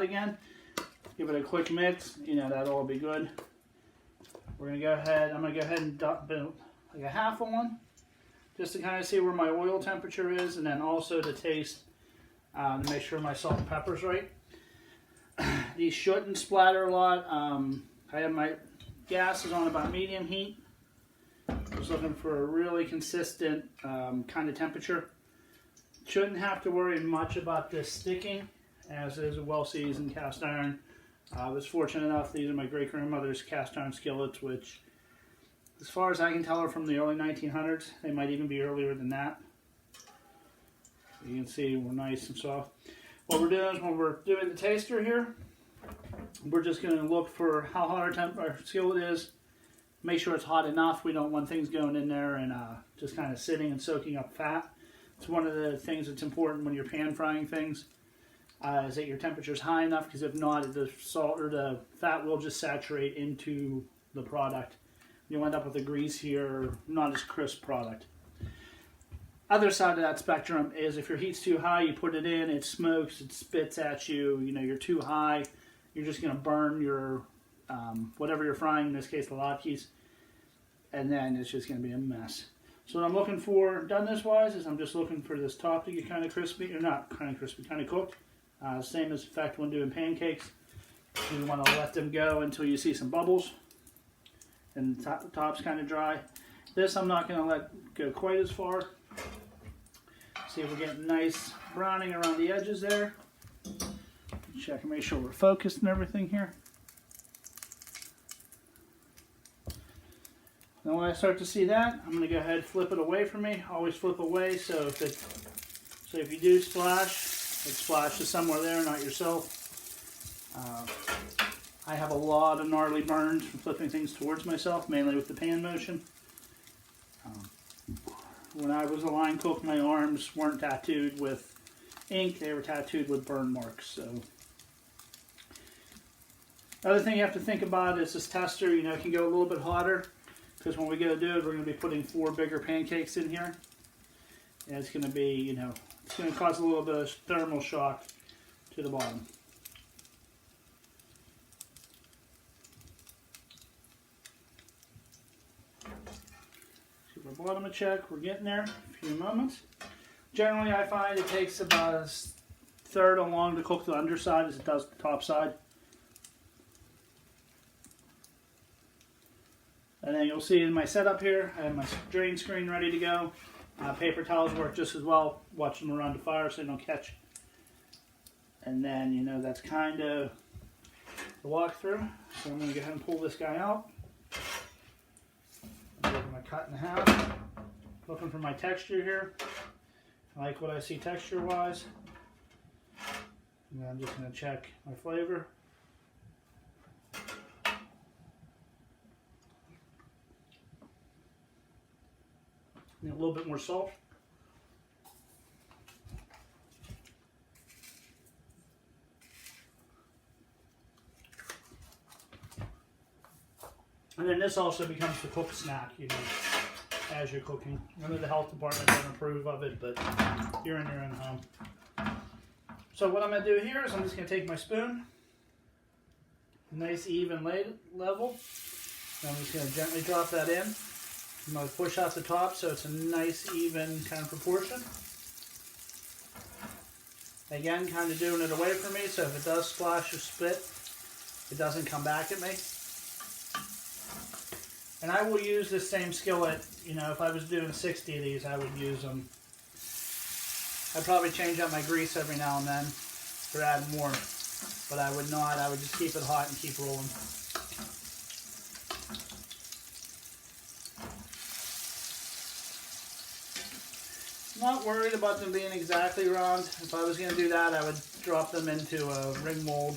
again. Give it a quick mix. You know, that'll all be good. We're going to go ahead, I'm going to go ahead and dump like a half on, just to kind of see where my oil temperature is, and then also to taste, to make sure my salt and pepper's right. These shouldn't splatter a lot. I have my gas is on about medium heat. Just looking for a really consistent kind of temperature. Shouldn't have to worry much about this sticking, as it is a well-seasoned cast iron. I was fortunate enough, these are my great-grandmother's cast iron skillets, which, as far as I can tell, are from the early 1900s. They might even be earlier than that. You can see we're nice and soft. What we're doing is when we're doing the taster here, we're just going to look for how hot our skillet is. Make sure it's hot enough. We don't want things going in there and just kind of sitting and soaking up fat. It's one of the things that's important when you're pan frying things. Is that your temperature is high enough, because if not, the salt or the fat will just saturate into the product. You'll end up with a greasier, not as crisp product. Other side of that spectrum is if your heat's too high, you put it in, it smokes, it spits at you. You know, you're too high, you're just going to burn your whatever you're frying, in this case the latkes, and then it's just going to be a mess. So what I'm looking for, done this wise, is I'm just looking for this top to get kind of crispy, or not kind of crispy, kind of cooked. Same as effect when doing pancakes. You want to let them go until you see some bubbles and the top's kind of dry. This I'm not going to let go quite as far. See if we're getting nice browning around the edges there. Check and make sure we're focused and everything here. Then when I start to see that, I'm going to go ahead and flip it away from me. Always flip away, so if you do splash, it splashes somewhere there, not yourself. I have a lot of gnarly burns from flipping things towards myself, mainly with the pan motion. When I was a line cook, my arms weren't tattooed with ink, they were tattooed with burn marks. So, other thing you have to think about is this tester, you know, it can go a little bit hotter, because when we go to do it, we're going to be putting 4 bigger pancakes in here. And it's going to be, you know, it's going to cause a little bit of thermal shock to the bottom. Give our bottom a check. We're getting there. A few moments. Generally, I find it takes about a third as long to cook the underside as it does the top side. And then you'll see in my setup here, I have my drain screen ready to go. Paper towels work just as well. Watch them around the fire so they don't catch. And then, you know, that's kind of the walkthrough. So I'm going to go ahead and pull this guy out. I'm going to cut in half. Looking for my texture here. I like what I see texture-wise. And then I'm just going to check my flavor. A little bit more salt. And then this also becomes the cook snack, you know, as you're cooking. I know the health department doesn't approve of it, but you're in your own home. So what I'm going to do here is I'm just going to take my spoon, nice even level, and I'm just going to gently drop that in. I'm going to push out the top so it's a nice even kind of proportion. Again, kind of doing it away from me, so if it does splash or spit, it doesn't come back at me. And I will use this same skillet, you know, if I was doing 60 of these, I would use them. I'd probably change out my grease every now and then, or add more, but I would not. I would just keep it hot and keep rolling. Not worried about them being exactly round. If I was going to do that, I would drop them into a ring mold.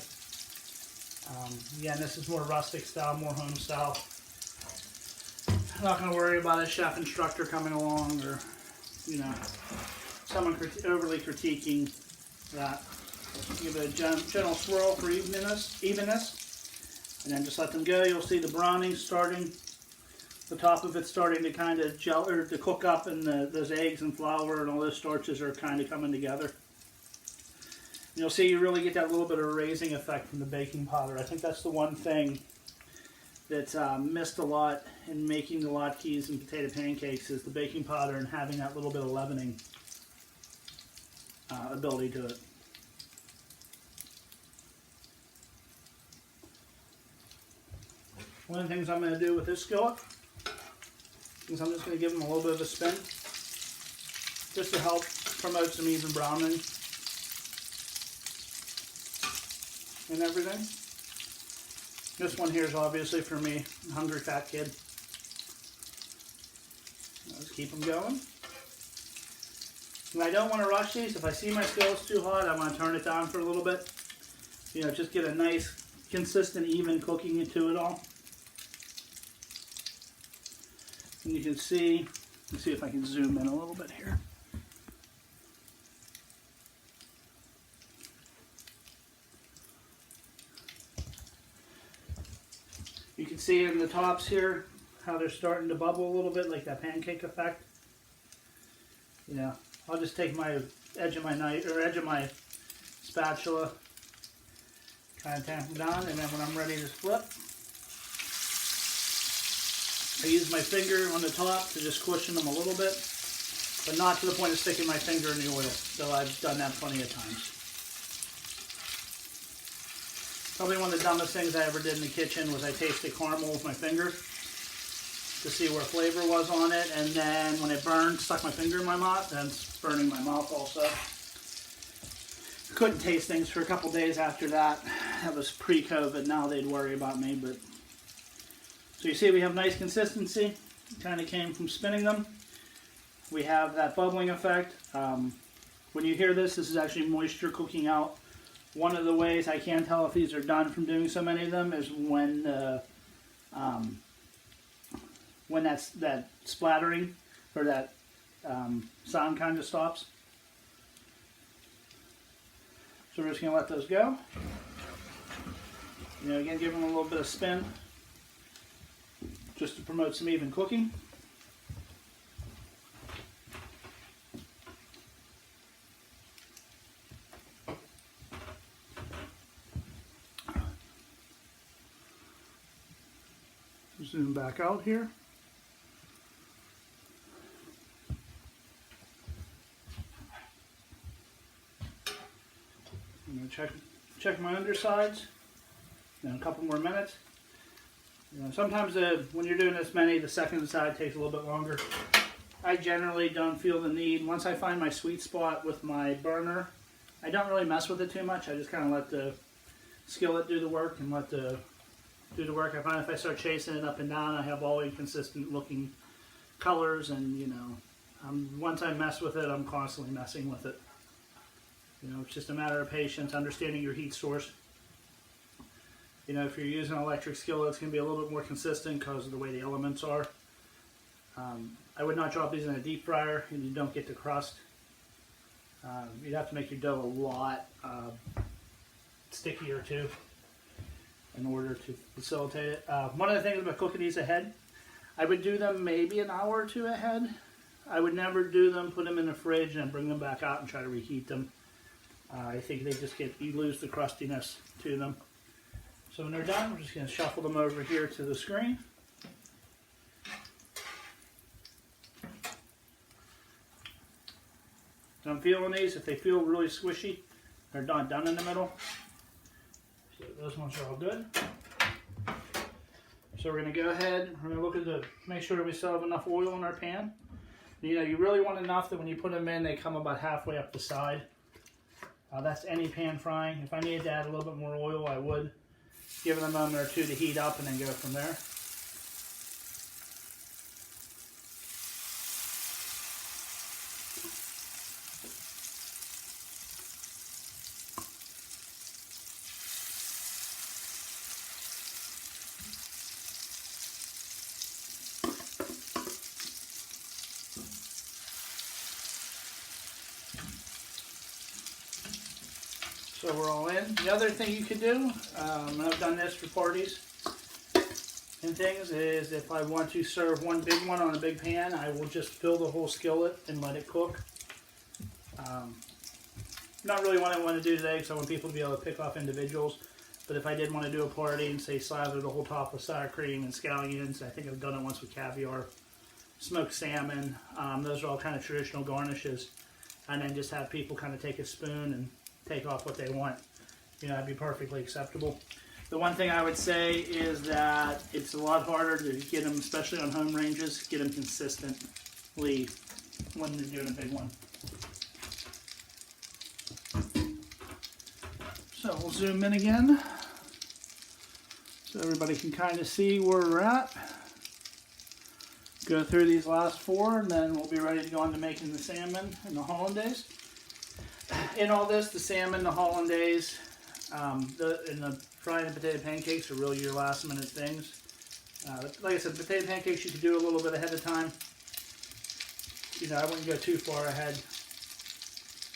Again, this is more rustic style, more home style. I'm not going to worry about a chef instructor coming along, or, you know, someone overly critiquing that. Give it a gentle swirl for evenness, and then just let them go. You'll see the browning starting. The top of it's starting to kind of gel, or to cook up, and those eggs and flour and all those starches are kind of coming together. You'll see you really get that little bit of raising effect from the baking powder. I think that's the one thing that's missed a lot in making the latkes and potato pancakes is the baking powder and having that little bit of leavening ability to it. One of the things I'm going to do with this skillet is I'm just going to give them a little bit of a spin just to help promote some even browning and everything. This one here is obviously for me, a hungry fat kid. Let's keep them going. And I don't want to rush these. If I see my skillet's too hot, I want to turn it down for a little bit. You know, just get a nice, consistent, even cooking into it all. And you can see, let's see if I can zoom in a little bit here. You can see in the tops here how they're starting to bubble a little bit, like that pancake effect. You know, I'll just take my edge of my knife or edge of my spatula, kind of tamp them down, and then when I'm ready to flip, I use my finger on the top to just cushion them a little bit, but not to the point of sticking my finger in the oil. So I've done that plenty of times. Probably one of the dumbest things I ever did in the kitchen was I tasted caramel with my finger to see where flavor was on it, and then when it burned, stuck my finger in my mouth, and it's burning my mouth also. Couldn't taste things for a couple days after that. That was pre-COVID. Now they'd worry about me, but so you see we have nice consistency. It kind of came from spinning them. We have that bubbling effect. When you hear this is actually moisture cooking out. One of the ways I can tell if these are done from doing so many of them is when that splattering or that sound kind of stops. So we're just going to let those go. You know, again, give them a little bit of spin just to promote some even cooking. Zoom back out here. I'm going to check my undersides. In a couple more minutes. You know, sometimes when you're doing this many, the second side takes a little bit longer. I generally don't feel the need. Once I find my sweet spot with my burner, I don't really mess with it too much. I just kind of let the skillet do the work and let the do the work. I find if I start chasing it up and down, I have all inconsistent looking colors, and you know, once I mess with it, I'm constantly messing with it. You know, it's just a matter of patience, understanding your heat source. You know, if you're using an electric skillet, it's going to be a little bit more consistent because of the way the elements are. I would not drop these in a deep fryer, and you don't get the crust. You'd have to make your dough a lot stickier too in order to facilitate it. One of the things about cooking these ahead, I would do them maybe an hour or two ahead. I would never do them, put them in the fridge, and bring them back out and try to reheat them. I think they just you lose the crustiness to them. So when they're done, we're just going to shuffle them over here to the screen. So I'm feeling these. If they feel really squishy, they're not done in the middle. So those ones are all good. So we're going to go ahead, we're going to look at make sure we still have enough oil in our pan. You know, you really want enough that when you put them in, they come about halfway up the side. That's any pan frying. If I needed to add a little bit more oil, I would. Give them a moment or two to heat up and then go from there. So we're all in. The other thing you could do, and I've done this for parties and things, is if I want to serve one big one on a big pan, I will just fill the whole skillet and let it cook. Not really what I want to do today because I want people to be able to pick off individuals. But if I did want to do a party and say slather the whole top with sour cream and scallions, I think I've done it once with caviar, smoked salmon. Those are all kind of traditional garnishes. And then just have people kind of take a spoon and take off what they want. You know, that'd be perfectly acceptable. The one thing I would say is that it's a lot harder to get them, especially on home ranges, get them consistently when you're doing a big one. So we'll zoom in again so everybody can kind of see where we're at. Go through these last 4 and then we'll be ready to go on to making the salmon and the hollandaise. In all this, the salmon, the hollandaise, and the frying and potato pancakes are really your last minute things. Like I said, potato pancakes you can do a little bit ahead of time. You know, I wouldn't go too far ahead.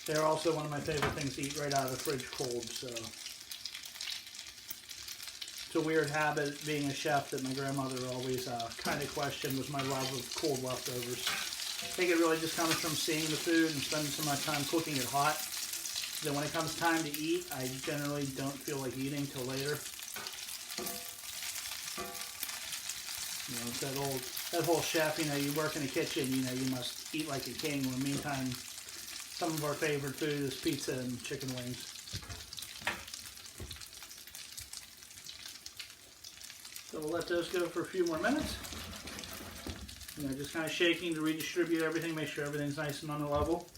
They're also one of my favorite things to eat right out of the fridge cold, so. It's a weird habit, being a chef, that my grandmother always kind of questioned, was my love of cold leftovers. I think it really just comes from seeing the food and spending so much time cooking it hot. Then when it comes time to eat, I generally don't feel like eating till later. You know, it's that whole chef, you know, you work in a kitchen, you know, you must eat like a king. In the meantime, some of our favorite food is pizza and chicken wings. So we'll let those go for a few more minutes. You know, just kind of shaking to redistribute everything, make sure everything's nice and on the level.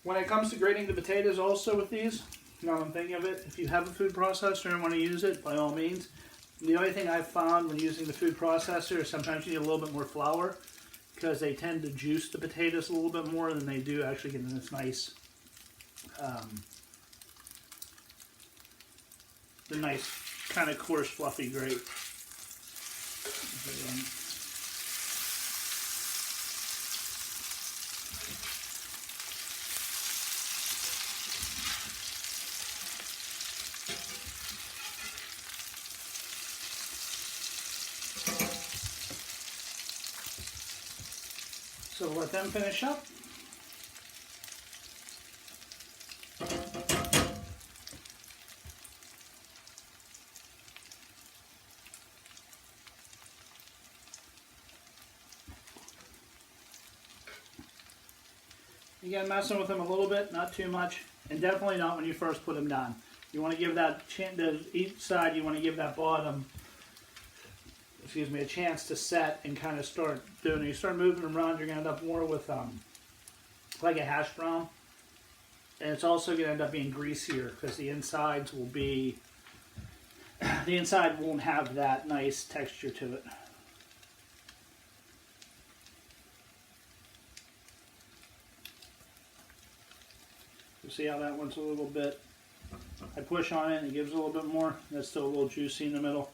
When it comes to grating the potatoes also with these, now I'm thinking of it, if you have a food processor and want to use it, by all means. The only thing I've found when using the food processor is sometimes you need a little bit more flour because they tend to juice the potatoes a little bit more than they do actually getting this nice, the nice kind of coarse fluffy grate. So we'll let them finish up. Again, messing with them a little bit, not too much, and definitely not when you first put them down. You want to give that, each side, you want to give that bottom, a chance to set and kind of start doing it. You start moving them around, you're going to end up more with like a hash brown. And it's also going to end up being greasier because the insides will be, the inside won't have that nice texture to it. You see how that one's a little bit, I push on it and it gives a little bit more. That's still a little juicy in the middle.